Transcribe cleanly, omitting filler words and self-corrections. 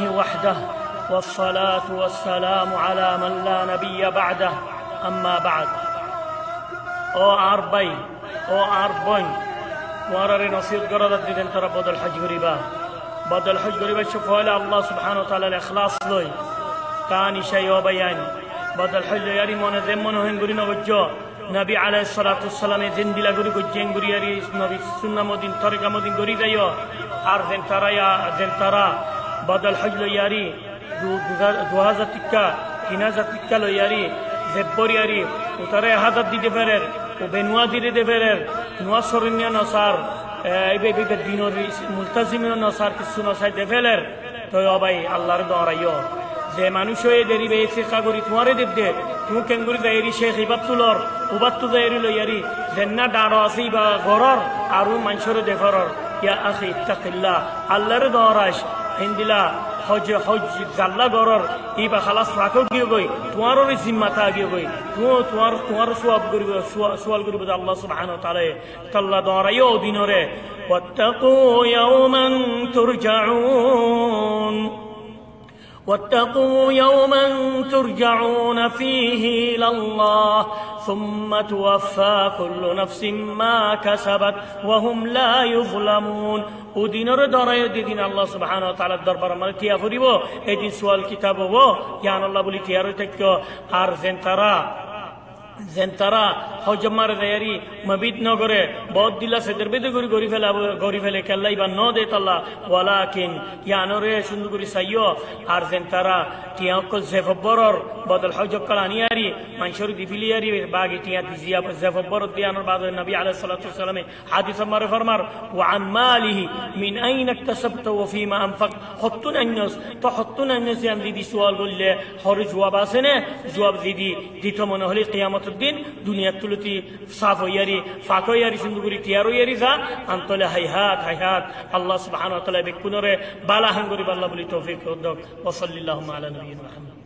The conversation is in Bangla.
وحده والصلاة والسلام على من لا نبي بعده أما بعد او عربي او عربين وارر نصيب قرضت دين ترى بدل حج غريبا بدل حج غريبا شوفوا الله سبحانه وتعالى الإخلاص لي تاني شيء وبيان بدل حج ياري من ذمن وهن غرينا وجو نبي عليه الصلاة والسلام دين دلا غري گجين غري ياري نبي سنة مدين طريقة مدين غري دايو আর জেন্তারা বদল হইল ইয়ারি 2000 টিকা 3000 টিকা লইয়ারি জেব্বরিয়ারি উতারে হাজার দিতে ফেরের ও বেনুয়া দিতে ফেরের নোয়া সরনিয়া নসার এইবে দিনর মুলতাজিমিন নসার কিছু নসাই দে ফেলের তো ভাই আল্লাহর দরাইও যে মানুষ হয়ে দেরিবে শিক্ষা করি তোমারে দিতে তুমি কেঙ্গুরি যাইরি শেখ ইবাতুলর উবাতু যাইরি লইয়ারি জেন্না ডাড় আসি বা গরর আর মানুষের দেফরর يا أخي اتق الله الله رداراش هندلا حج زلا غرر إيبا خلاص راكو گيوگوي توارو ري ذمتا گيوگوي توار سواب گريو سوال گريو بدا الله سبحانه وتعالى تلا داريو دينوره واتقوا يوما ترجعون واتقوا يوما ترجعون فيه إلى الله ثم توفى كل نفس ما كسبت وهم لا يظلمون ودينر دراي دين الله سبحانه وتعالى دربار ملتيا فريبو ايدين سوال كتابو يان الله بولي تيارو تكو ار زنترا হজমার দেয়ারি মবিদ নগরে বহুত দিলা সেদের বেদে গরি ফেলে কেল্লাই বা ন দে তাল্লা ওয়ালাকিন ইয়ানরে সুন্দর করে সাইয়ো আর জেন্তারা টিয়াকল জেফবরর বদল হজকল আনিয়ারি মানসুর দিফিলিয়ারি বাগি টিয়া দিজিয়া জেফবর দিয়ানর বাদ নবী আলাইহিস সালাতু ওয়াসালাম হাদিস মারে ফরমার ওয়া আন মালিহি মিন আইন ইকতাসাবতা ওয়া ফিমা আনফাক হত্তুন আন্নাস তো হত্তুন আন্নাস ইয়ান দিদি সুয়াল বললে হরি জবাব আছে না জবাব দিত মনে হলে কিয়ামতের দিন দুনিয়া তুলতি সাফ হইয়ারি ফাক হইয়ারি সুন্দরী টিয়ার হইয়ারি যা আন্তলে হাইহাত আল্লাহ সুবহানাহু ওয়া তাআলা বেকুনরে বালা হাঙ্গরি আল্লাহ বলি তৌফিক দাও ওয়া সাল্লাল্লাহু আলা নবিয়িনা মুহাম্মদ।